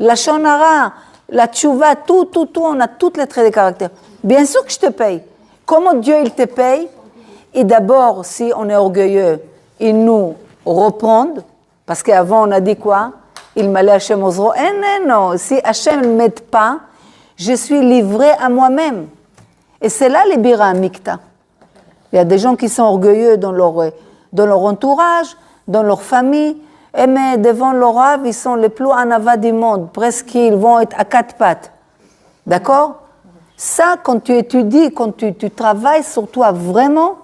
la shonara, la tchouva, tout, on a tous les traits de caractère. Bien sûr que je te paye. Comment Dieu, il te paye? Et d'abord, si on est orgueilleux, il nous reprend, parce qu'avant, on a dit quoi? Il m'a laissé Hachem Ozro. Non, si Hachem ne m'aide pas, je suis livré à moi-même. Et c'est là les bira mikta. Il y a des gens qui sont orgueilleux dans leur entourage, dans leur famille, mais devant leur rave, ils sont les plus en avant du monde. Presque, ils vont être à quatre pattes. D'accord? Ça, quand tu étudies, quand tu travailles sur toi vraiment,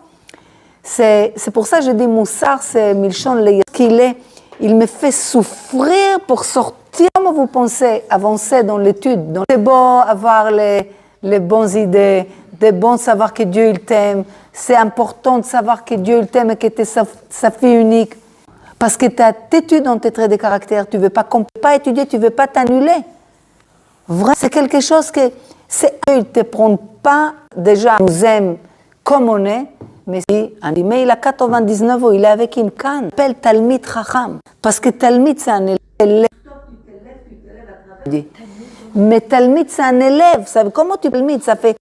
c'est pour ça que je dis Moussar, c'est Milchon Leïa, il me fait souffrir pour sortir. Comment vous pensez avancer dans l'étude? C'est beau avoir les bonnes idées, de bon savoir que Dieu il t'aime. C'est important de savoir que Dieu il t'aime et que tu es sa fille unique. Parce que tu as t'études dans tes traits de caractère, tu ne veux pas étudier, tu ne veux pas t'annuler. Vrai, c'est quelque chose que il ne te prend pas déjà, il nous aime comme on est, mais il a 99 ans, il est avec une canne, il s'appelle Talmid Chacham. Parce que Talmid, c'est un élève. Mais Talmid, c'est un élève. Comment tu Talmid, ça fait